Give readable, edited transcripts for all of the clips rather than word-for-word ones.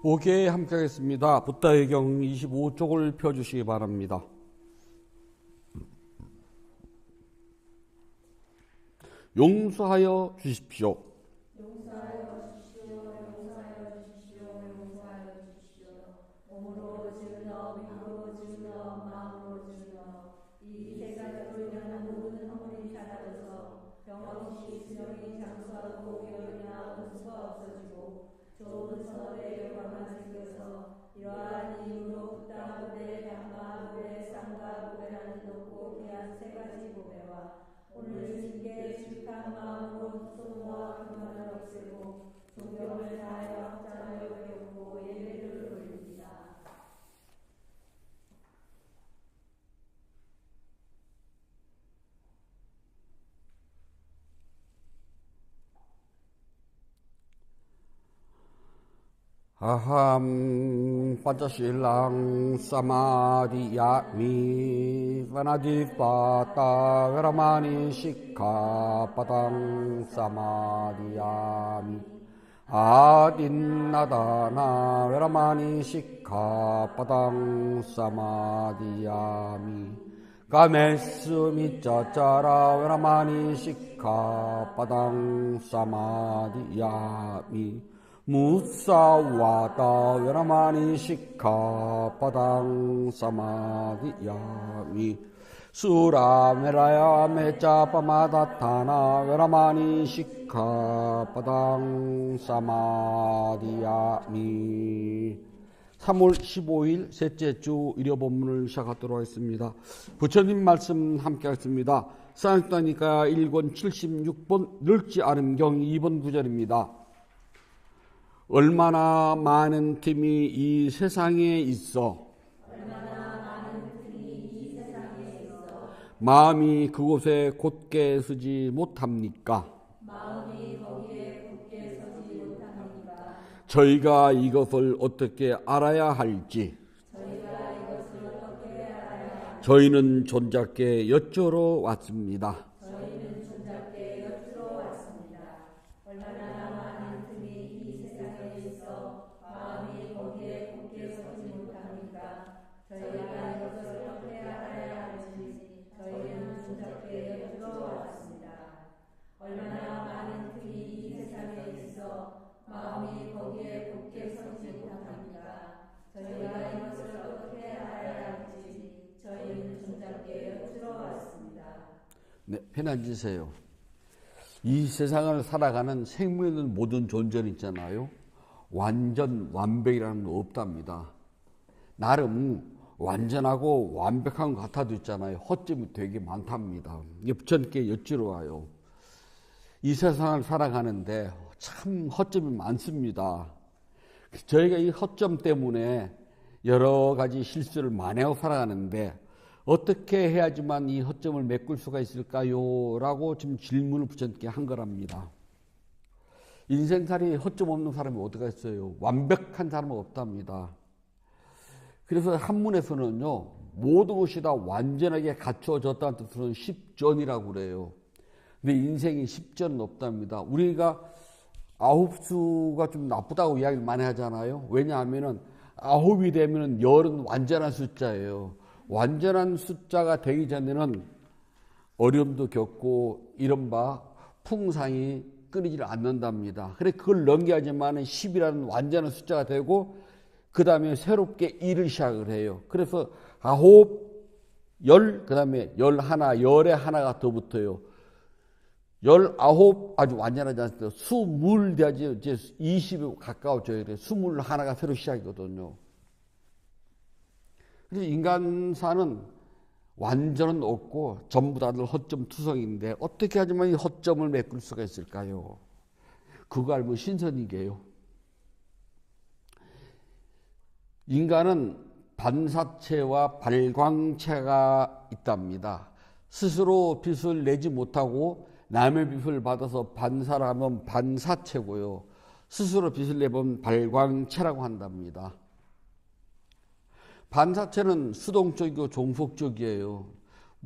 오케이, 함께 하겠습니다. 붓다의 경 25쪽을 펴주시기 바랍니다. 용서하여 주십시오. 용서하여 주십시오. 용서하여 주십시오. 용서하여 주십시오. 몸으로 지은 업, 입으로 지은 업, 마음으로 지은 업, 이 세 가지로 인한 모든 허물이 사라져서 병없이 수명이 장수하고 위험이나 원수가 없어지고 좋은 선의 결과만 생겨서 이러한 이유로 붓다 보배, 단마 보배, 쌍가 보배라는 높고 귀한 세 가지 보배와 오늘 주님께 주식한 마음으로 소모와 교만을 없애고 존경을 다하여 학자를 배우고 예배를 드립니다. 아함 빠짜실랑 사마디야미 바나디파타 그라마니 시카 빠당 사마디야미 아딘나다나 그라마니 시카 빠당 사마디야미 가메스미 짜짜라 그라마니 시카 빠당 사마디야미 무사와다 여라마니 시카 빠당 사마디야미 수라메라야 메짜파마다타나 여라마니 시카 빠당 사마디야미 3월 15일 셋째 주 일요 본문을 시작하도록 하겠습니다. 부처님 말씀 함께 하겠습니다. 사역다니까 1권 76번 늙지 않은 경 2번 구절입니다. 얼마나 많은 틈이 이 세상에 있어 마음이 그곳에 곧게 서지 못합니까? 저희가 이것을 어떻게 알아야 할지 저희는 존자께 여쭈러 왔습니다. 네, 편히 앉으세요. 이 세상을 살아가는 생명 있는 모든 존재는 있잖아요. 완전 완벽이라는 건 없답니다. 나름 완전하고 완벽한 것 같아도 있잖아요. 허점이 되게 많답니다. 부처님께 여쭈러 와요. 이 세상을 살아가는데 참 허점이 많습니다. 저희가 이 허점 때문에 여러 가지 실수를 많이 하고 살아가는데 어떻게 해야지만 이 허점을 메꿀 수가 있을까요? 라고 지금 질문을 부처님께 한 거랍니다. 인생살이 허점 없는 사람이 어디가 있어요? 완벽한 사람은 없답니다. 그래서 한문에서는요, 모든 것이 다 완전하게 갖추어졌다는 뜻으로는 십전이라고 그래요. 근데 인생이 십전은 없답니다. 우리가 아홉 수가 좀 나쁘다고 이야기를 많이 하잖아요. 왜냐하면은 아홉이 되면은 열은 완전한 숫자예요. 완전한 숫자가 되기 전에는 어려움도 겪고 이른바 풍상이 끊이질 않는답니다. 그래 그걸 넘겨야지만 10이라는 완전한 숫자가 되고 그 다음에 새롭게 1을 시작을 해요. 그래서 아홉, 열, 그 다음에 11, 열에 하나가 더 붙어요. 19 아주 완전하지 않습니다. 20 돼야지 이제 20에 가까워져야 돼요. 21가 새로 시작이거든요. 그래서 인간사는 완전은 없고 전부 다들 허점 투성인데 어떻게 하지만 이 허점을 메꿀 수가 있을까요? 그거 알면 신선이게요. 인간은 반사체와 발광체가 있답니다. 스스로 빛을 내지 못하고 남의 빛을 받아서 반사를 하면 반사체고요. 스스로 빛을 내보면 발광체라고 한답니다. 반사체는 수동적이고 종속적이에요.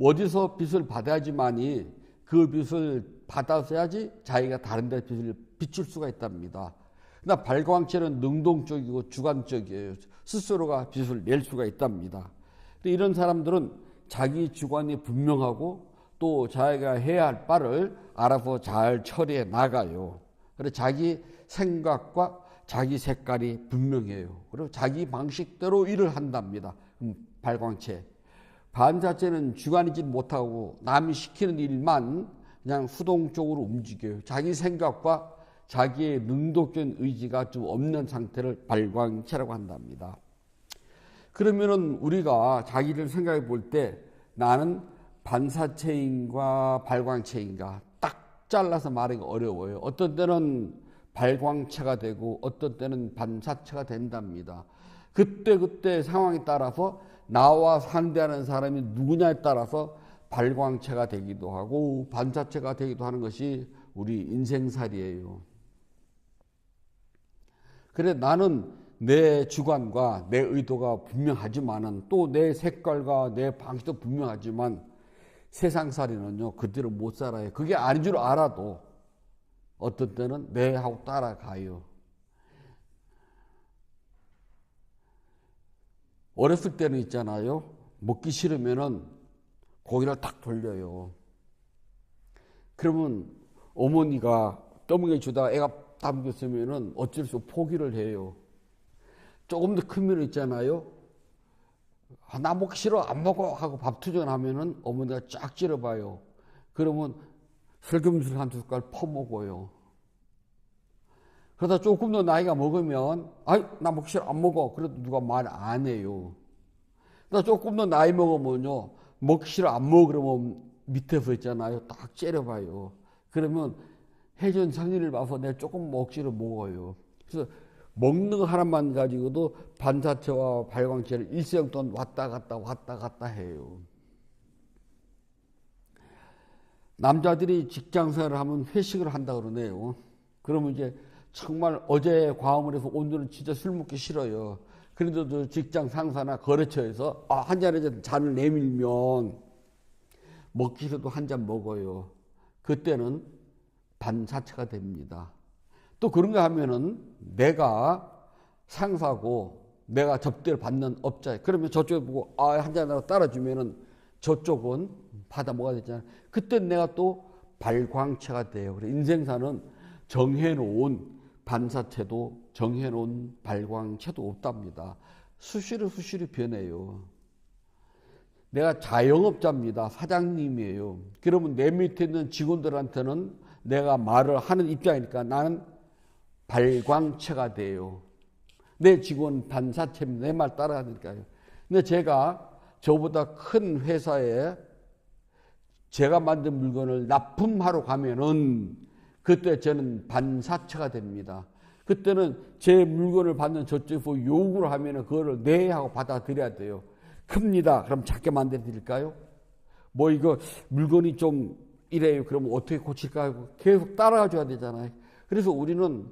어디서 빛을 받아야지만이 그 빛을 받아서야지 자기가 다른 데 빛을 비출 수가 있답니다. 그러나 발광체는 능동적이고 주관적이에요. 스스로가 빛을 낼 수가 있답니다. 이런 사람들은 자기 주관이 분명하고 또 자기가 해야 할 바를 알아서 잘 처리해 나가요. 그래서 자기 생각과 자기 색깔이 분명해요. 그리고 자기 방식대로 일을 한답니다. 발광체. 반사체는 주관이지 못하고 남이 시키는 일만 그냥 수동적으로 움직여요. 자기 생각과 자기의 능동적인 의지가 좀 없는 상태를 발광체라고 한답니다. 그러면은 우리가 자기를 생각해 볼 때 나는 반사체인가 발광체인가 딱 잘라서 말하기 어려워요. 어떤 때는 발광체가 되고 어떤 때는 반사체가 된답니다. 그때 상황에 따라서 나와 상대하는 사람이 누구냐에 따라서 발광체가 되기도 하고 반사체가 되기도 하는 것이 우리 인생살이에요. 그래 나는 내 주관과 내 의도가 분명하지만은 또 내 색깔과 내 방식도 분명하지만 세상살이는요 그대로 못 살아요. 그게 아닌 줄 알아도 어떤 때는 네 하고 따라가요. 어렸을 때는 있잖아요. 먹기 싫으면은 고기를 탁 돌려요. 그러면 어머니가 떠먹여 주다가 애가 담겼으면은 어쩔 수 없이 포기를 해요. 조금 더 크면 있잖아요. 나 먹기 싫어 안 먹어 하고 밥 투정하면은 어머니가 쫙 찌러봐요. 그러면 슬금슬금 한 숟갈 퍼먹어요. 그러다 조금 더 나이가 먹으면 아이 나 먹기 싫어 안 먹어 그래도 누가 말 안 해요. 그러다 조금 더 나이 먹으면요 먹기 싫어 안 먹어 그러면 밑에서 있잖아요 딱 째려봐요. 그러면 혜전 상인을 봐서 내가 조금 먹기 싫어 먹어요. 그래서 먹는 거 하나만 가지고도 반사체와 발광체를 일생 동안 왔다 갔다 해요. 남자들이 직장 생활을 하면 회식을 한다 그러네요. 그러면 이제 정말 어제 과음을 해서 오늘은 진짜 술 먹기 싫어요. 그래도 직장 상사나 거래처에서 한 잔에 잔을 내밀면 먹기 싫어도 한 잔 먹어요. 그때는 반사체가 됩니다. 또 그런가 하면은 내가 상사고 내가 접대를 받는 업자예요. 그러면 저쪽에 보고 한 잔 따라주면은 저쪽은 받아 먹어야 되잖아요. 그때 내가 또 발광체가 돼요. 그래서 인생사는 정해놓은 반사체도 정해놓은 발광체도 없답니다. 수시로 변해요. 내가 자영업자입니다. 사장님이에요. 그러면 내 밑에 있는 직원들한테는 내가 말을 하는 입장이니까 나는 발광체가 돼요. 내 직원 반사체입니다. 내 말 따라가니까요. 근데 제가 저보다 큰 회사에 제가 만든 물건을 납품하러 가면은 그때 저는 반사체가 됩니다. 그때는 제 물건을 받는 저쪽에서 요구를 하면은 그거를 네 하고 받아들여야 돼요. 큽니다. 그럼 작게 만들어 드릴까요? 뭐 이거 물건이 좀 이래요. 그러면 어떻게 고칠까요? 계속 따라가 줘야 되잖아요. 그래서 우리는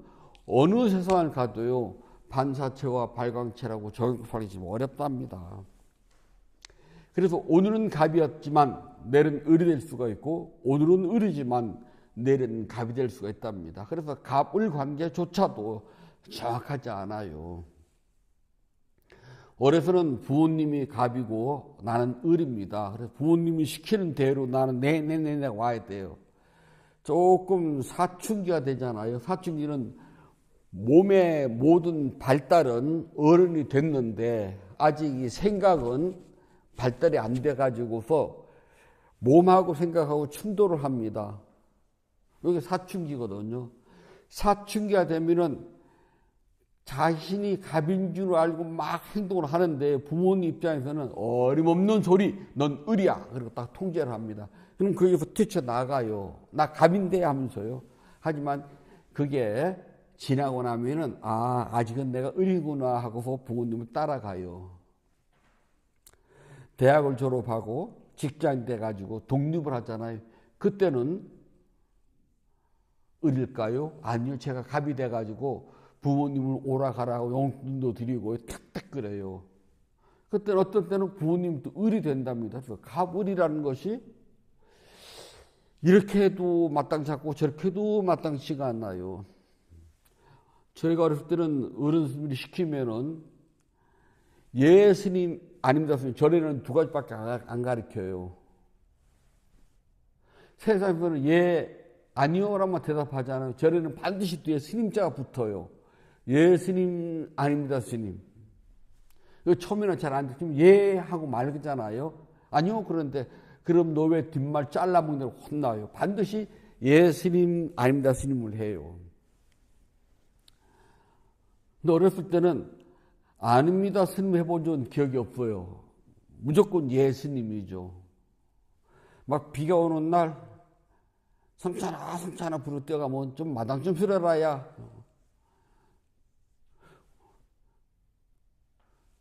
어느 세상을 가도요. 반사체와 발광체라고 적용하기 좀 어렵답니다. 그래서 오늘은 갑이었지만 내일은 을이 될 수가 있고 오늘은 을이지만 내일은 갑이 될 수가 있답니다. 그래서 갑을 관계조차도 정확하지 않아요. 어려서는 부모님이 갑이고 나는 을입니다. 그래서 부모님이 시키는 대로 나는 네 와야 돼요. 조금 사춘기가 되잖아요. 사춘기는 몸의 모든 발달은 어른이 됐는데 아직 이 생각은 발달이 안 돼가지고서 몸하고 생각하고 충돌을 합니다. 이게 사춘기거든요. 사춘기가 되면은 자신이 갑인 줄 알고 막 행동을 하는데 부모님 입장에서는 어림없는 소리, 넌 을이야. 그리고 딱 통제를 합니다. 그럼 거기서 뛰쳐나가요. 나 갑인데 하면서요. 하지만 그게 지나고 나면은 아직은 내가 을이구나 하고서 부모님을 따라가요. 대학을 졸업하고 직장이 돼가지고 독립을 하잖아요. 그때는 을일까요? 아니요. 제가 갑이 돼가지고 부모님을 오라가라고 용돈도 드리고 탁탁 그래요. 그때는 어떤 때는 부모님도 을이 된답니다. 그래서 갑을이라는 것이 이렇게 해도 마땅치 않고 저렇게 해도 마땅치가 않나요. 저희가 어렸을 때는 어른들이 시키면은 예스님 아닙니다. 절에는 두 가지밖에 안 가르쳐요. 세상에서는 예, 아니요라만 대답하잖아요. 절에는 반드시 뒤에 스님자가 붙어요. 예, 스님 아닙니다, 스님. 이거 처음에는 잘 안 듣지만 예 하고 말겠잖아요. 아니요, 그런데 그럼 너 왜 뒷말 잘라먹는다고 혼나요. 반드시 예, 스님 아닙니다, 스님을 해요. 근데 어렸을 때는 아닙니다, 스님 해본 적은 기억이 없어요. 무조건 예, 스님이죠. 막 비가 오는 날 성찬아 부르 뛰어가면 좀 마당 좀 쓸어라야.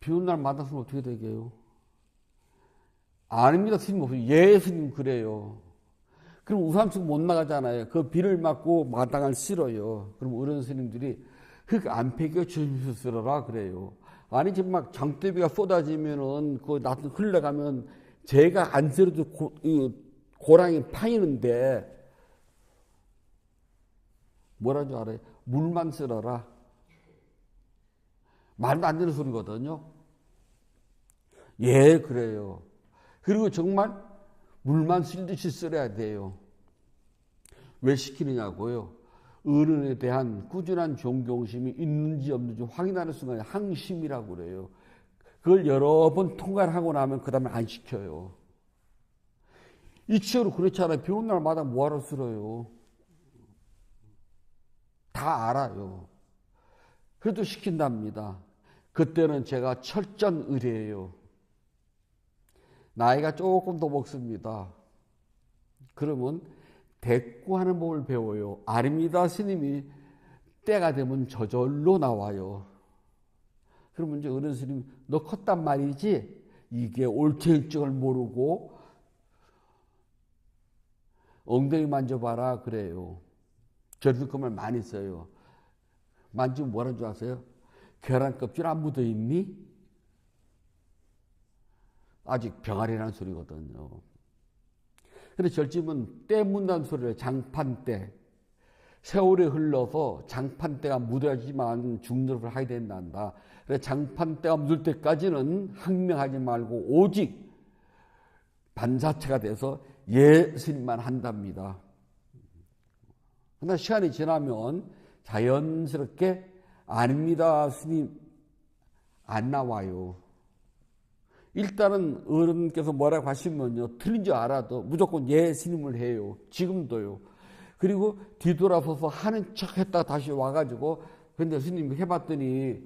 비 오는 날 마당 쓰면 어떻게 되게요? 아닙니다, 스님 없어요. 예, 스님 그래요. 그럼 우산 쓰고 못 나가잖아요. 그 비를 맞고 마당을 쓸어요. 그럼 어른 스님들이 흙 안 패겨 주면서 쓸어라 그래요. 아니 지금 막 장대비가 쏟아지면은 그 나도 흘러가면 제가 안 쓸어도 고랑이 파이는데 뭐라는 줄 알아요? 물만 쓸어라. 말도 안 되는 소리거든요. 예, 그래요. 그리고 정말 물만 쓸듯이 쓸어야 돼요. 왜 시키느냐고요? 어른에 대한 꾸준한 존경심이 있는지 없는지 확인하는 순간에 항심이라고 그래요. 그걸 여러 번 통과를 하고 나면 그 다음에 안 시켜요. 이치어로 그렇잖아요. 비 오는 날마다 뭐하러 쓸어요? 다 알아요. 그래도 시킨답니다. 그때는 제가 철전 의례예요. 나이가 조금 더 먹습니다. 그러면 대꾸하는 법을 배워요. 아닙니다, 스님이 때가 되면 저절로 나와요. 그러면 이제 어른 스님, 너 컸단 말이지? 이게 옳지일적을 모르고 엉덩이 만져봐라 그래요. 저도 그 말 많이 써요. 만지면 뭐라는 줄 아세요? 계란 껍질 안 묻어 있니? 아직 병아리라는 소리거든요. 근데 절집은 때 묻는 소리를 장판때. 세월이 흘러서 장판때가 묻어야지만 중노릇을 하게 된단다. 그래서 장판때가 묻을 때까지는 항명하지 말고 오직 반사체가 돼서 예스님만 한답니다. 그러나 시간이 지나면 자연스럽게 아닙니다, 스님 안 나와요. 일단은 어른께서 뭐라고 하시면요, 틀린 줄 알아도 무조건 예, 스님을 해요. 지금도요. 그리고 뒤돌아서서 하는 척 했다가 다시 와가지고, 근데 스님 해봤더니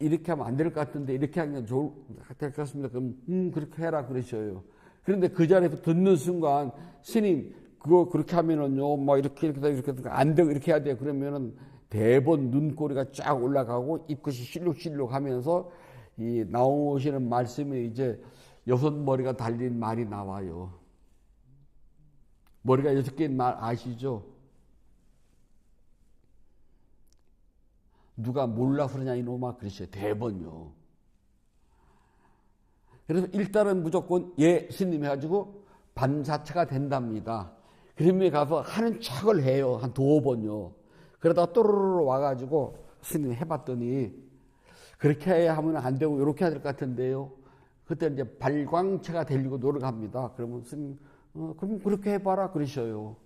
이렇게 하면 안 될 것 같은데 이렇게 하면 좋을 것 같습니다. 그럼 그렇게 해라 그러셔요. 그런데 그 자리에서 듣는 순간 스님 그거 그렇게 하면은요, 뭐 이렇게 안 되고 이렇게 해야 돼. 그러면은 대번 눈꼬리가 쫙 올라가고 입끝이 실룩실룩 하면서 이 나오시는 말씀이 이제 6머리가 달린 말이 나와요. 머리가 6개인 말 아시죠? 누가 몰라서 그러냐 이놈아 그러셔요. 대번요. 그래서 일단은 무조건 예 스님 해가지고 반사체가 된답니다. 그러면 가서 하는 척을 해요. 한 2번요. 그러다가 또르르 와가지고 스님 해봤더니 그렇게 해야 하면 안 되고 이렇게 해야 될 것 같은데요. 그때 이제 발광체가 되려고 노력합니다. 그러면 스님 그럼 그렇게 해봐라 그러셔요.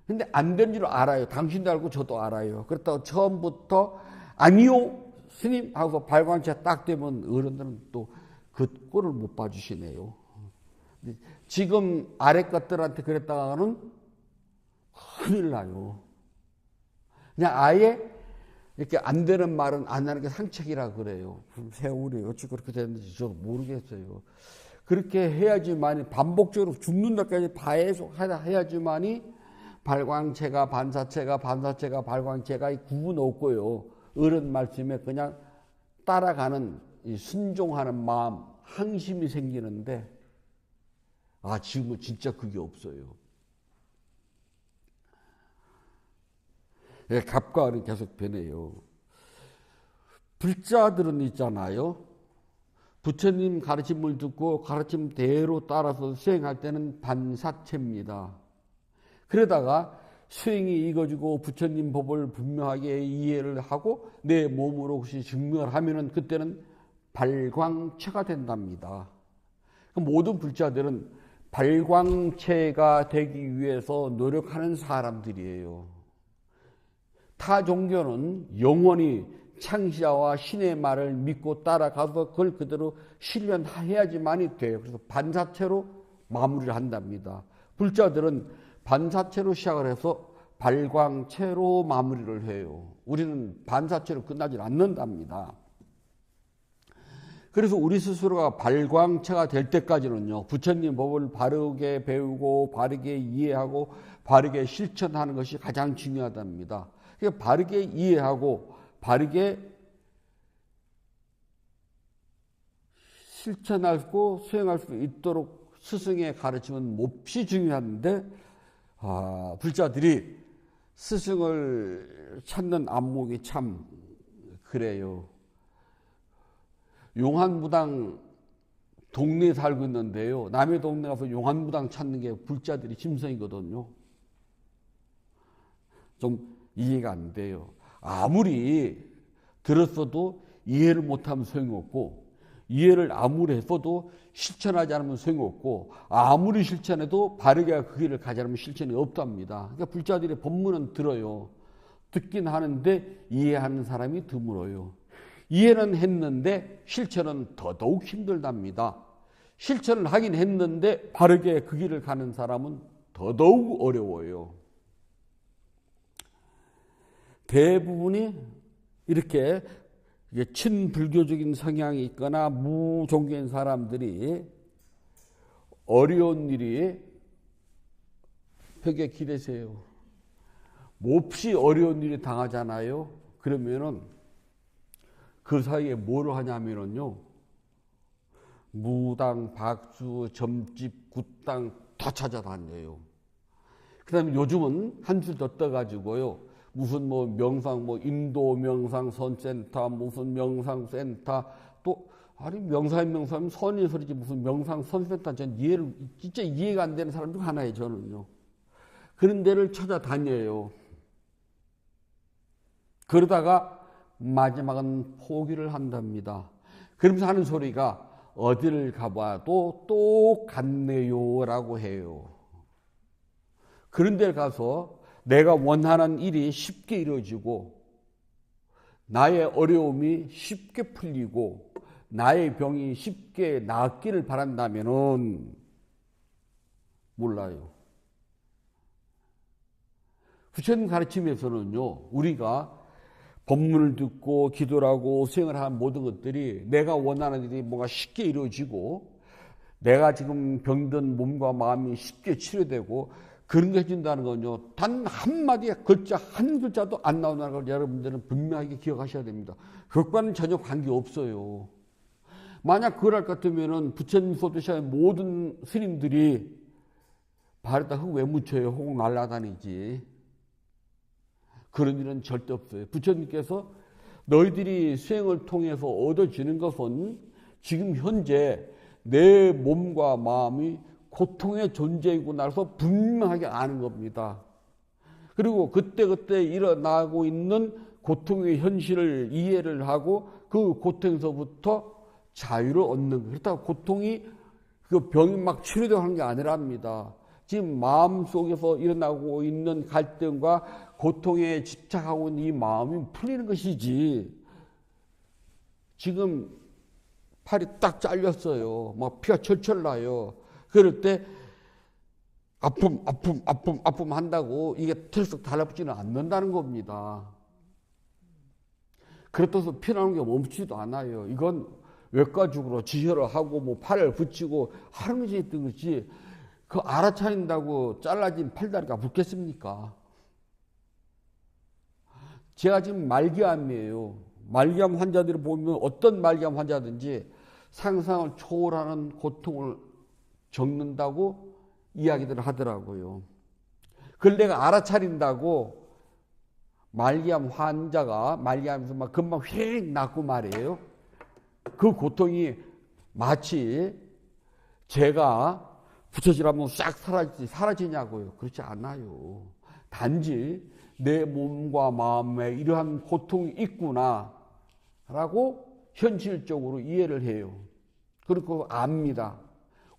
근데 안 된 줄 알아요. 당신도 알고 저도 알아요. 그렇다고 처음부터 아니요 스님 하고 발광체 딱 되면 어른들은 또 그 꼴을 못 봐주시네요. 지금 아래 것들한테 그랬다가는 큰일 나요. 그냥 아예 이렇게 안 되는 말은 안 하는 게 상책이라 그래요. 세월이 어찌 그렇게 됐는지 저도 모르겠어요. 그렇게 해야지만이 반복적으로 죽는 날까지 계속 해야지만이 발광체가 반사체가 발광체가 구분 없고요. 어른 말씀에 그냥 따라가는 이 순종하는 마음, 항심이 생기는데 지금은 진짜 그게 없어요. 갑과 을이 계속 변해요. 불자들은 있잖아요. 부처님 가르침을 듣고 가르침대로 따라서 수행할 때는 반사체입니다. 그러다가 수행이 익어지고 부처님 법을 분명하게 이해를 하고 내 몸으로 혹시 증명을 하면은 그때는 발광체가 된답니다. 모든 불자들은 발광체가 되기 위해서 노력하는 사람들이에요. 타 종교는 영원히 창시자와 신의 말을 믿고 따라가서 그걸 그대로 실현해야지만이 돼요. 그래서 반사체로 마무리를 한답니다. 불자들은 반사체로 시작을 해서 발광체로 마무리를 해요. 우리는 반사체로 끝나지 않는답니다. 그래서 우리 스스로가 발광체가 될 때까지는요, 부처님 법을 바르게 배우고 바르게 이해하고 바르게 실천하는 것이 가장 중요하답니다. 그러니까 바르게 이해하고 바르게 실천하고 수행할 수 있도록 스승의 가르침은 몹시 중요한데, 불자들이 스승을 찾는 안목이 참 그래요. 용한무당 동네에 살고 있는데요, 남의 동네 가서 용한무당 찾는 게 불자들이 짐승이거든요. 좀 이해가 안 돼요. 아무리 들었어도 이해를 못하면 소용없고, 이해를 아무리 했어도 실천하지 않으면 소용없고, 아무리 실천해도 바르게 그 길을 가지 않으면 실천이 없답니다. 그러니까 불자들의 법문은 들어요. 듣긴 하는데 이해하는 사람이 드물어요. 이해는 했는데 실천은 더더욱 힘들답니다. 실천을 하긴 했는데 바르게 그 길을 가는 사람은 더더욱 어려워요. 대부분이 이렇게 친불교적인 성향이 있거나 무종교인 사람들이 어려운 일이 벽에 기대세요. 몹시 어려운 일이 당하잖아요. 그러면은 그 사이에 뭐를 하냐면요, 무당, 박수, 점집, 굿당 다 찾아다녀요. 그 다음에 요즘은 한술 더 떠가지고요, 무슨 뭐 명상, 뭐 인도 명상 선센터, 무슨 명상 센터, 또 아니 명상이면 선의 소리지 무슨 명상 선센터, 전 이해를 진짜 이해가 안 되는 사람 중 하나예요, 저는요. 그런 데를 찾아다녀요. 그러다가 마지막은 포기를 한답니다. 그러면서 하는 소리가 어디를 가봐도 똑같네요 라고 해요. 그런 데를 가서 내가 원하는 일이 쉽게 이루어지고 나의 어려움이 쉽게 풀리고 나의 병이 쉽게 낫기를 바란다면은 몰라요. 부처님 가르침에서는요, 우리가 법문을 듣고 기도를 하고 수행을 하는 모든 것들이 내가 원하는 일이 뭔가 쉽게 이루어지고 내가 지금 병든 몸과 마음이 쉽게 치료되고 그런 게 해준다는 건요, 단 한마디의 글자, 한 글자도 안 나온다는 걸 여러분들은 분명하게 기억하셔야 됩니다. 그것과는 전혀 관계없어요. 만약 그럴 것 같으면은 부처님 소도시의 모든 스님들이 발에다 흙 왜 묻혀요? 혹 날아다니지. 그런 일은 절대 없어요. 부처님께서 너희들이 수행을 통해서 얻어지는 것은 지금 현재 내 몸과 마음이 고통의 존재이고 나서 분명하게 아는 겁니다. 그리고 그때그때 일어나고 있는 고통의 현실을 이해를 하고 그 고통에서부터 자유를 얻는 거예요. 그렇다고 고통이 그 병이 막 치료되고 하는 게 아니랍니다. 지금 마음속에서 일어나고 있는 갈등과 고통에 집착하고 있는 이 마음이 풀리는 것이지, 지금 팔이 딱 잘렸어요. 막 피가 철철 나요. 그럴 때 아픔 한다고 이게 털썩 달라붙지는 않는다는 겁니다. 그렇다고 피 나오는 게 멈추지도 않아요. 이건 외과적으로 지혈을 하고 뭐 팔을 붙이고 하는 것이 있던 것이, 그 알아차린다고 잘라진 팔다리가 붙겠습니까? 제가 지금 말기암이에요. 말기암 환자들을 보면 어떤 말기암 환자든지 상상을 초월하는 고통을 겪는다고 이야기들을 하더라고요. 그걸 내가 알아차린다고 말기암 환자가 말기암에서 막 금방 휙 낫고 말이에요. 그 고통이 마치 제가 부처질하면 싹 사라지냐고요. 그렇지 않아요. 단지 내 몸과 마음에 이러한 고통이 있구나 라고 현실적으로 이해를 해요. 그리고 압니다.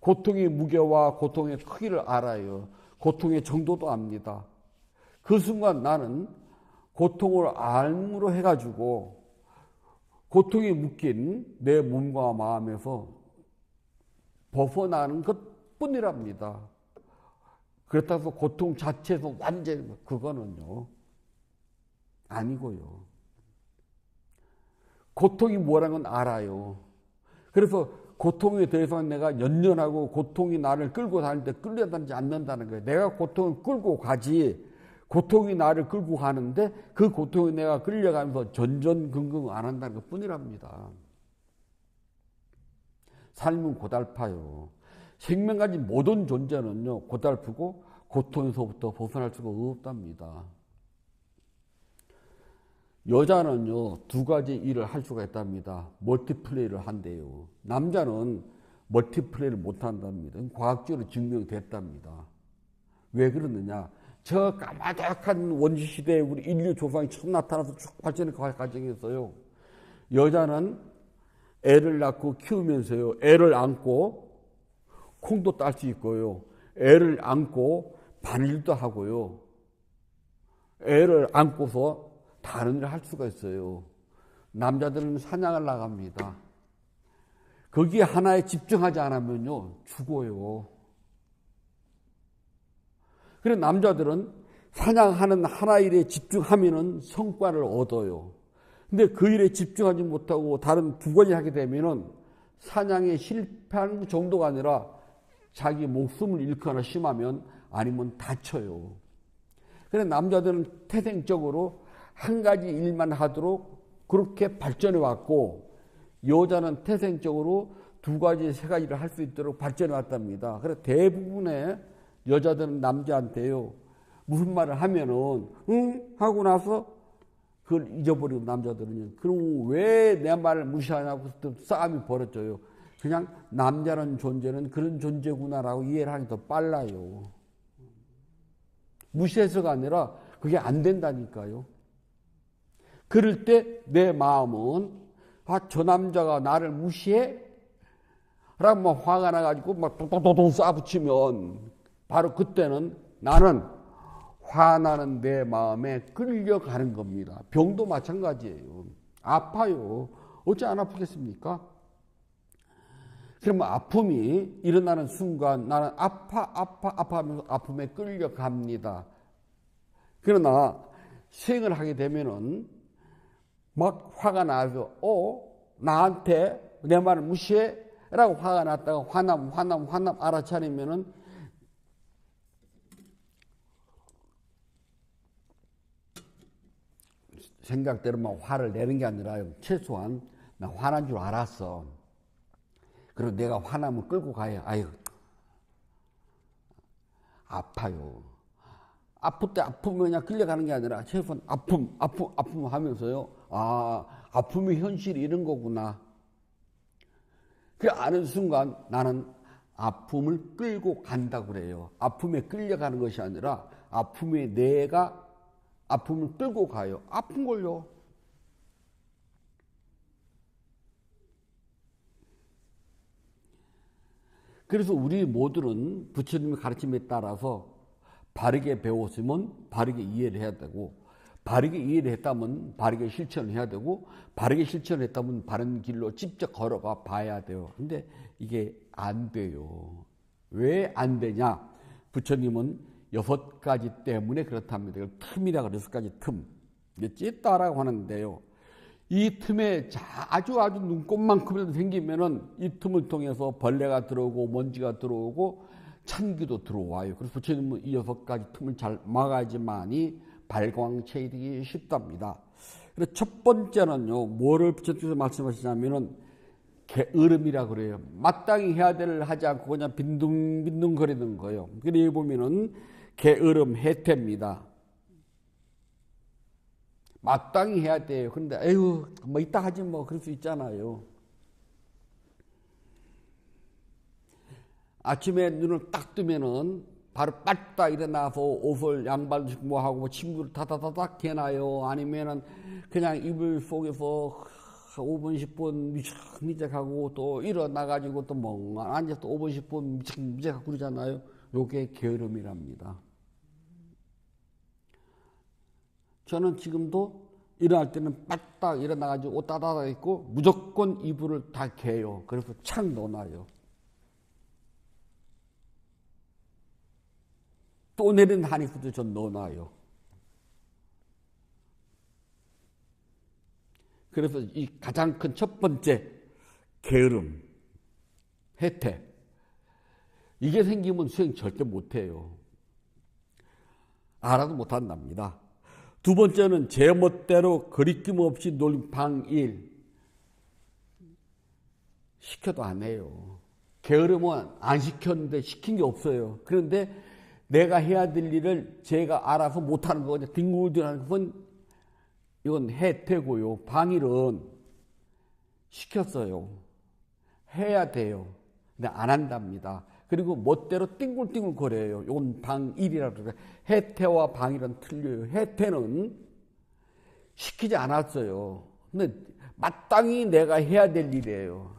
고통의 무게와 고통의 크기를 알아요. 고통의 정도도 압니다. 그 순간 나는 고통을 알므로 해가지고 고통이 묶인 내 몸과 마음에서 벗어나는 것뿐이랍니다. 그렇다고 해서 고통 자체에서 완전히 그거는요 아니고요. 고통이 뭐라는 건 알아요. 그래서 고통에 대해서는 내가 연연하고 고통이 나를 끌고 다닐 때 끌려다니지 않는다는 거예요. 내가 고통을 끌고 가지 고통이 나를 끌고 가는데 그 고통에 내가 끌려가면서 전전긍긍 안 한다는 것 뿐이랍니다. 삶은 고달파요. 생명 가진 모든 존재는요 고달프고 고통에서부터 벗어날 수가 없답니다. 여자는요 두 가지 일을 할 수가 있답니다. 멀티플레이를 한대요. 남자는 멀티플레이를 못한답니다. 과학적으로 증명됐답니다. 왜 그러느냐? 저 까마득한 원시시대에 우리 인류 조상이 처음 나타나서 쭉 발전의 과정에서요 여자는 애를 낳고 키우면서요 애를 안고 콩도 딸 수 있고요 애를 안고 바닐도 하고요 애를 안고서 다른 일을 할 수가 있어요. 남자들은 사냥을 나갑니다. 거기에 하나에 집중하지 않으면요 죽어요. 그래서 남자들은 사냥하는 하나 일에 집중하면은 성과를 얻어요. 근데 그 일에 집중하지 못하고 다른 두 가지 하게 되면은 사냥에 실패하는 정도가 아니라 자기 목숨을 잃거나 심하면 아니면 다쳐요. 그래서 남자들은 태생적으로 한 가지 일만 하도록 그렇게 발전해 왔고 여자는 태생적으로 두 가지, 세 가지를 할 수 있도록 발전해 왔답니다. 그래서 대부분의 여자들은 남자한테요 무슨 말을 하면은 응? 하고 나서 그걸 잊어버리고 남자들은요 그럼 왜 내 말을 무시하냐고 싸움이 벌어져요. 그냥 남자라는 존재는 그런 존재구나라고 이해를 하기 더 빨라요. 무시해서가 아니라 그게 안 된다니까요. 그럴 때 내 마음은 저 남자가 나를 무시해? 라고 막 화가 나가지고 막 도도도도 쏴붙이면 바로 그때는 나는 화나는 내 마음에 끌려가는 겁니다. 병도 마찬가지예요. 아파요. 어찌 안 아프겠습니까? 그러면 아픔이 일어나는 순간 나는 아파하면서 아픔에 끌려갑니다. 그러나 수행을 하게 되면은 막 화가 나서 나한테 내 말을 무시해? 라고 화가 났다가 화남 알아차리면은 생각대로 막 화를 내는 게 아니라요. 최소한 나 화난 줄 알았어. 그리고 내가 화나면 끌고 가야 아유 아파요. 아플 때 아프면 그냥 끌려가는 게 아니라 최소한 아픔 하면서요. 아픔의 현실이 이런 거구나. 그 아는 순간 나는 아픔을 끌고 간다고 그래요. 아픔에 끌려가는 것이 아니라 아픔에 내가 아픔을 끌고 가요. 아픈 걸요. 그래서 우리 모두는 부처님의 가르침에 따라서 바르게 배웠으면 바르게 이해를 해야 되고 바르게 이해를 했다면 바르게 실천을 해야 되고 바르게 실천을 했다면 바른 길로 직접 걸어가 봐야 돼요. 근데 이게 안 돼요. 왜 안 되냐? 부처님은 6가지 때문에 그렇답니다. 이걸 틈이라 그래서 6가지 틈. 이게 찢다라고 하는데요. 이 틈에 아주 눈곱만큼이라도 생기면은 이 틈을 통해서 벌레가 들어오고 먼지가 들어오고 찬기도 들어와요. 그래서 부처님은 이 6가지 틈을 잘 막아야지만이 발광체이되기 쉽답니다. 그래서 첫 번째는요, 뭐를 부처님께서 말씀하시냐면은 게으름이라 그래요. 마땅히 해야 될 일 하지 않고 그냥 빈둥빈둥거리는 거예요. 그래서 여기 보면은 게으름 해태입니다. 마땅히 해야 돼요. 그런데 에휴 뭐 이따 하지 뭐 그럴 수 있잖아요. 아침에 눈을 딱 뜨면은 바로 빠딱 일어나서 옷을 양발 신고 하고 침구를 타다다닥 해놔요. 아니면은 그냥 이불 속에서 5분, 10분 미적미적하고 또 일어나가지고 또 멍 앉아서 또 5분, 10분 미적미적하고 그러잖아요. 요게 게으름이랍니다. 저는 지금도 일어날 때는 빠딱 일어나가지고 옷 따다닥 입고 무조건 이불을 다 개요. 그래서 착 넣어놔요. 또 내린 한입도 전 넣어놔요. 그래서 이 가장 큰 첫 번째 게으름, 혜택. 이게 생기면 수행 절대 못해요. 알아도 못한답니다. 두 번째는 제 멋대로 거리낌 없이 놀림 방일. 시켜도 안 해요. 게으름은 안 시켰는데 시킨 게 없어요. 그런데 내가 해야 될 일을 제가 알아서 못하는 거거든요. 뒹굴뒹굴하는 건 이건 혜태고요. 방일은 시켰어요. 해야 돼요. 근데 안 한답니다. 그리고 멋대로 띵굴띵굴 거려요. 이건 방일이라고 그래요. 혜태와 방일은 틀려요. 혜태는 시키지 않았어요. 근데 마땅히 내가 해야 될 일이에요.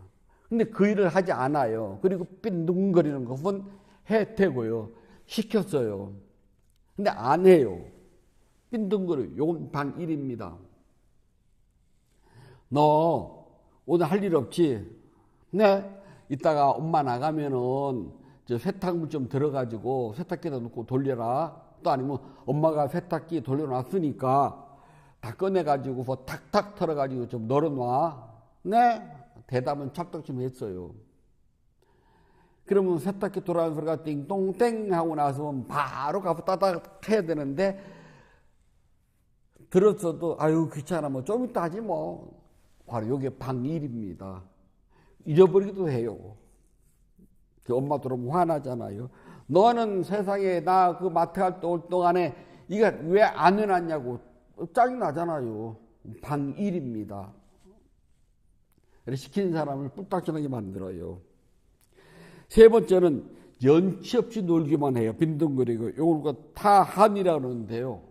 근데 그 일을 하지 않아요. 그리고 빈둥거리는 것은 혜태고요. 시켰어요. 근데 안 해요. 빈둥거려요. 이건 방일입니다. 너 오늘 할 일 없지? 네? 이따가 엄마 나가면은 저 세탁물 좀 들어가지고 세탁기에다 놓고 돌려라. 또 아니면 엄마가 세탁기 돌려놨으니까 다 꺼내가지고 탁탁 털어가지고 좀 널어놔. 네? 대답은 찰떡 좀 했어요. 그러면 세탁기 돌아가는 소리가 띵동땡 하고 나서 바로 가서 따닥 해야 되는데 들었어도 아유 귀찮아 뭐 좀 이따 하지 뭐. 바로 이게 방일입니다. 잊어버리기도 해요. 엄마 들어오면 화나잖아요. 너는 세상에 나 그 마트 갈 때 올 동안에 이거 왜 안 해놨냐고 짜증 나잖아요. 방일입니다. 시키는 사람을 뿔딱지나게 만들어요. 세 번째는 연치 없이 놀기만 해요. 빈둥거리고. 이걸 타한이라고 그러는데요.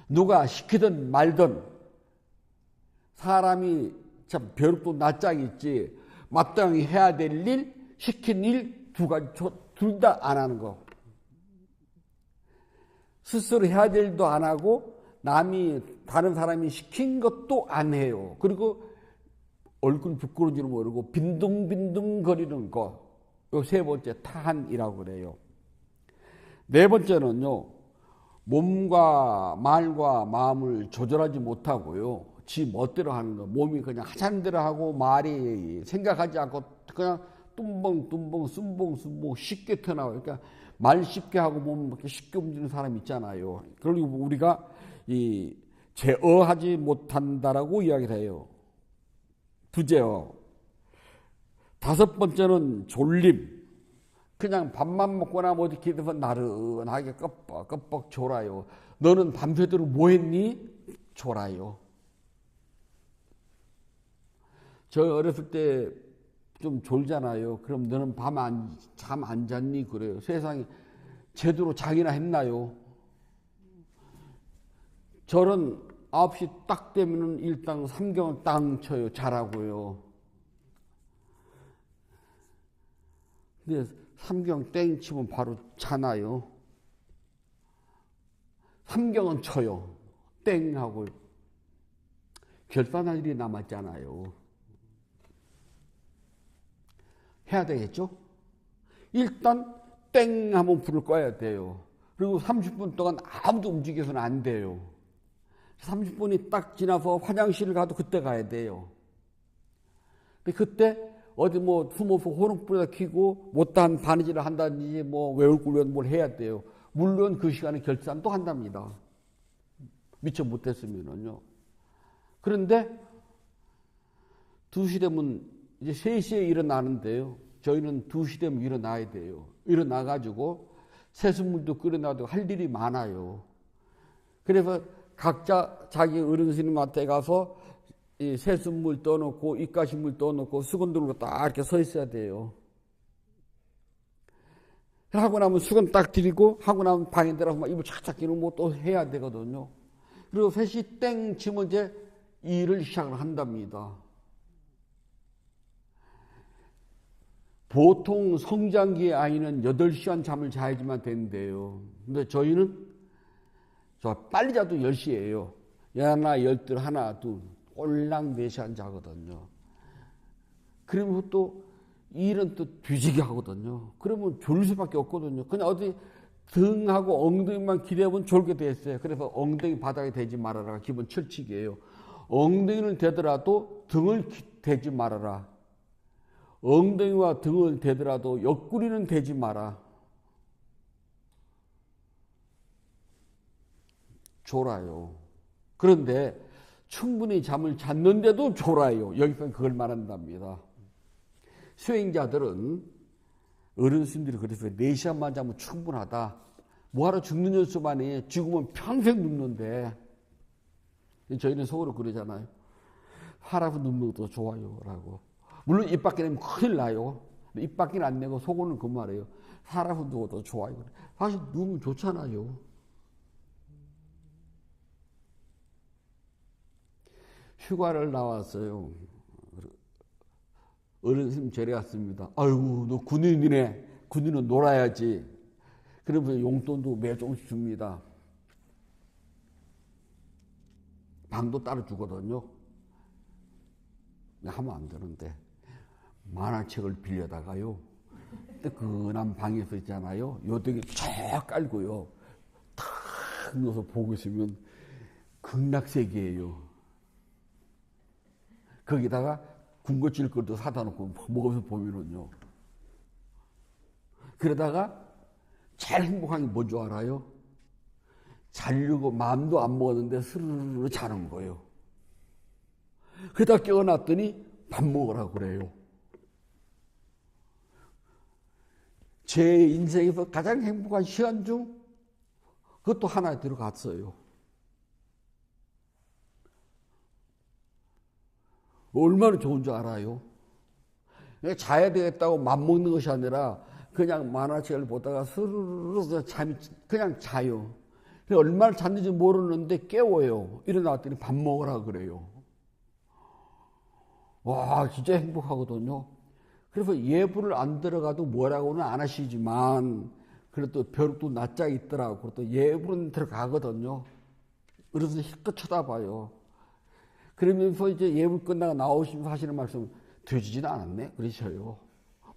누가 시키든 말든 사람이 참 벼룩도 낯짝이 있지. 마땅히 해야 될 일, 시킨 일 두 가지 둘 다 안 하는 거. 스스로 해야 될 일도 안 하고 다른 사람이 시킨 것도 안 해요. 그리고 얼굴 부끄러운지를 모르고 빈둥빈둥 거리는 거. 요 세 번째 타한이라고 그래요. 네 번째는요. 몸과 말과 마음을 조절하지 못하고요. 지 멋대로 하는 거. 몸이 그냥 하자는 대로 하고 말이 생각하지 않고 그냥 뚱벙뚱벙 순봉순봉 쉽게 튀어나와요. 그러니까 말 쉽게 하고 몸 이렇게 쉽게 움직이는 사람 있잖아요. 그리고 우리가 제어하지 못한다라고 이야기를 해요. 부제어. 다섯 번째는 졸림. 그냥 밥만 먹거나 뭐 어디 기대서 나른하게 껍벅 졸아요. 너는 밤새도록 뭐 했니? 졸아요. 저 어렸을 때 좀 졸잖아요. 그럼 너는 잠 안 잤니? 그래요. 세상에 제대로 자기나 했나요? 저는 9시 딱 되면은 일당 3경을 땅 쳐요. 자라고요. 근데 3경 땡 치면 바로 자나요? 3경은 쳐요. 땡 하고 결산할 일이 남았잖아요. 해야 되겠죠? 일단 땡 하면 불을 꺼야 돼요. 그리고 30분 동안 아무도 움직여서는 안 돼요. 30분이 딱 지나서 화장실을 가도 그때 가야 돼요. 근데 그때 어디 뭐 숨어서 호롱 불에다 켜고 못다한 바느질을 한다든지 뭐 외울 굴면 뭘 해야 돼요. 물론 그 시간에 결산도 한답니다. 미처 못했으면은요. 그런데 2시 되면 이제 3시에 일어나는데요. 저희는 2시 되면 일어나야 돼요. 일어나가지고 세수물도 끓여놔도 할 일이 많아요. 그래서 각자 자기 어른스님한테 가서 이 세수물 떠놓고 입가심물 떠놓고 수건 들고 딱 이렇게 서 있어야 돼요. 하고 나면 수건 딱 드리고 하고 나면 방에 들어가서 막 이불 착착 끼고 뭐 또 해야 되거든요. 그리고 3시 땡 치면 이제 일을 시작을 한답니다. 보통 성장기의 아이는 8시간 잠을 자야지만 되는데요. 근데 저희는 빨리 자도 10시예요. 하나, 12, 하나, 둘, 꼴랑 4시간 자거든요. 그러면 또 일은 또 뒤지게 하거든요. 그러면 졸릴 수밖에 없거든요. 그냥 어디 등하고 엉덩이만 기대면 졸게 돼 있어요. 그래서 엉덩이 바닥에 대지 말아라. 기본 철칙이에요. 엉덩이는 대더라도 등을 대지 말아라. 엉덩이와 등을 대더라도 옆구리는 대지 마라. 졸아요. 그런데 충분히 잠을 잤는데도 졸아요. 여기서 그걸 말한답니다. 수행자들은 어른스님들이 그래서 4시간만 자면 충분하다. 뭐하러 죽는 연수만이 죽으면 평생 눕는데 저희는 속으로 그러잖아요. 하라고 눕는 것도 좋아요 라고. 물론 입 밖에 내면 큰일 나요. 입 밖에 안 내고 속으로는 그 말이에요. 하라고 누워도 좋아요. 사실 누우면 좋잖아요. 휴가를 나왔어요. 어른스님 절에 갔습니다. 아이고 너 군인이네. 군인은 놀아야지. 그러면서 용돈도 매일 조금씩 줍니다. 방도 따로 주거든요. 하면 안 되는데 만화책을 빌려다가요. 뜨끈한 방에서 있잖아요. 요등이 쫙 깔고요. 탁 넣어서 보고 있으면 극락세계예요. 거기다가 군것질 것도 사다 놓고 먹으면서 보면은요. 그러다가 제일 행복한 게 뭔 줄 알아요? 자려고 마음도 안 먹었는데 스르르 자는 거예요. 그러다 깨어났더니 밥 먹으라고 그래요. 제 인생에서 가장 행복한 시간 중 그것도 하나 들어갔어요. 얼마나 좋은 줄 알아요? 자야 되겠다고 맘먹는 것이 아니라 그냥 만화책을 보다가 스르르 잠이 그냥 자요. 얼마나 잤는지 모르는데 깨워요. 일어났더니 밥 먹으라 그래요. 와, 진짜 행복하거든요. 그래서 예불을 안 들어가도 뭐라고는 안 하시지만 그래도 벼룩도 낯짝 있더라고. 또 예불은 들어가거든요. 그래서 실컷 쳐다봐요. 그러면서 이제 예불 끝나고 나오시면서 하시는 말씀, 되지지는 않았네? 그러셔요.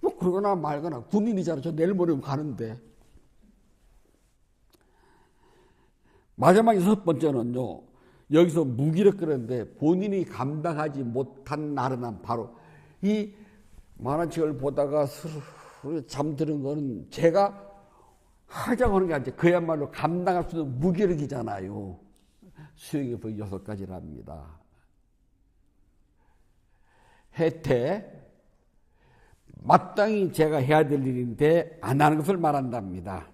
뭐, 그러거나 말거나, 군인이잖아. 저 내일 모레면 가는데. 마지막 6번째는요, 여기서 무기력거리는데 본인이 감당하지 못한 나른함, 바로 이 만화책을 보다가 스르르 잠드는 거는 제가 하자고 하는 게 아니죠. 그야말로 감당할 수 있는 무기력이잖아요. 수행의 법 6가지랍니다. 혜태, 마땅히 제가 해야 될 일인데 안 하는 것을 말한답니다.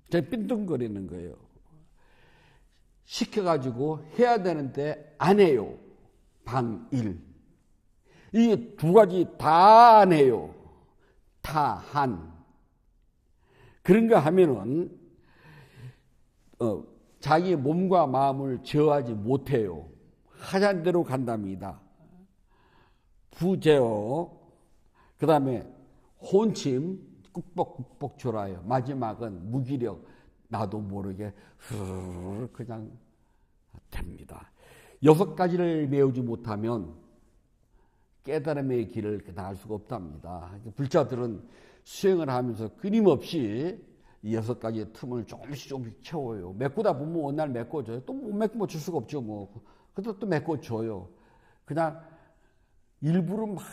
제가 빈둥거리는 거예요. 시켜가지고 해야 되는데 안 해요. 방일. 이게 2가지 다 안 해요. 타한. 그런가 하면은 자기 몸과 마음을 제어하지 못해요. 하자는 대로 간답니다. 부제어, 그 다음에 혼침, 꾹뻑꾹뻑 졸아요. 마지막은 무기력, 나도 모르게 그냥 됩니다. 6가지를 메우지 못하면 깨달음의 길을 나갈 수가 없답니다. 불자들은 수행을 하면서 끊임없이 이 6가지의 틈을 조금씩 채워요. 메꾸다 보면 어느 날 메꿔줘요. 또 못 메꾸면 줄 수가 없죠. 뭐. 그래도 또 메꿔줘요. 그냥 일부러 막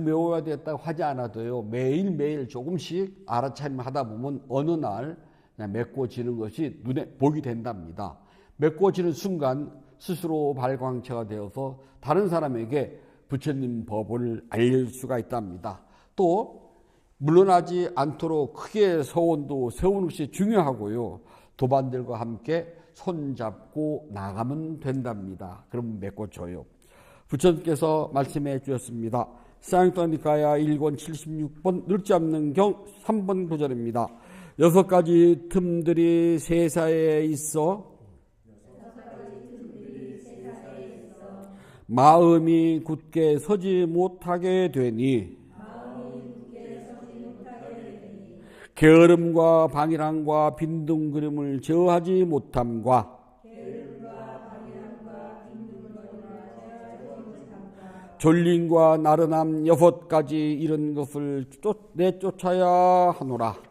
메워야 되겠다고 하지 않아도요. 매일매일 조금씩 알아차림 하다 보면 어느 날 그냥 메꿔지는 것이 눈에 보게 된답니다. 메꿔지는 순간 스스로 발광체가 되어서 다른 사람에게 부처님 법을 알릴 수가 있답니다. 또 물러나지 않도록 크게 서원도 세우는 것이 중요하고요. 도반들과 함께 손잡고 나가면 된답니다. 그럼 메꿔줘요. 부처님께서 말씀해 주셨습니다. 사용토니카야 1권 76번 늙지 않는 경 3번 구절입니다. 6가지 틈들이 세상에 있어 마음이 굳게 서지 못하게 되니 게으름과 방일함과 빈둥거림을 제어하지 못함과 졸림과 나른함 6가지 이런 것을 내쫓아야 하노라.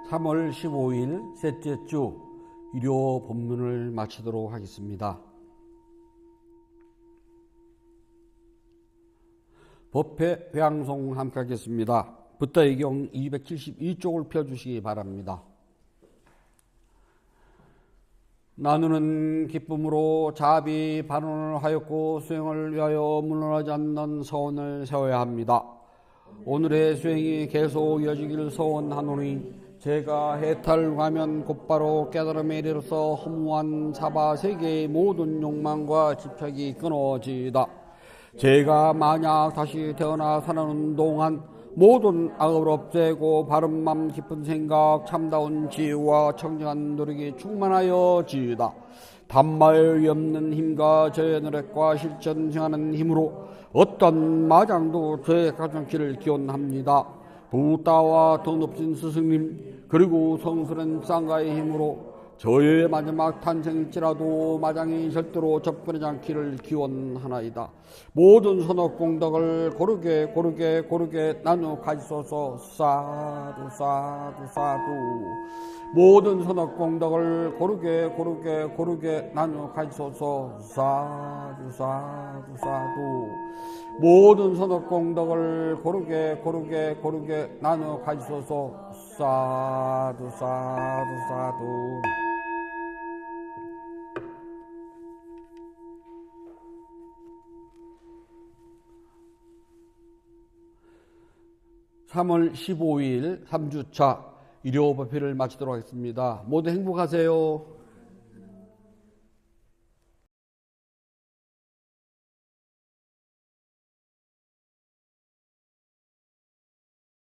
삼월 15일 셋째 주 일요 본문을 마치도록 하겠습니다. 법회 회양송 함께 하겠습니다. 붓다의경 272쪽을 펴주시기 바랍니다. 나누는 기쁨으로 자비 반원을 하였고 수행을 위하여 물러나지 않는 서원을 세워야 합니다. 오늘의 수행이 계속 이어지기를 서원하노니 제가 해탈하면 곧바로 깨달음에 이르러서 허무한 사바 세계의 모든 욕망과 집착이 끊어지다. 제가 만약 다시 태어나 사는 동안 모든 악을 없애고 바른 맘 깊은 생각 참다운 지혜와 청정한 노력이 충만하여 지이다. 단말 없는 힘과 저의 노력과 실천 행하는 힘으로 어떤 마장도 저의 가정길을 기원합니다. 부따와 더 높은 스승님 그리고 성스러운 쌍가의 힘으로 저의 마지막 탄생일지라도 마장이 절대로 접근하지 않기를 기원하나이다. 모든 선업공덕을 고르게 나누어 가지소서. 사두 사두 사두. 모든 선업공덕을 고르게 나누어 가지소서. 사두 사두 사두. 모든 선업공덕을 고르게 나누어 가지소서. 사두 사두 사두. 3월 15일 3주차 일요 법회를 마치도록 하겠습니다. 모두 행복하세요.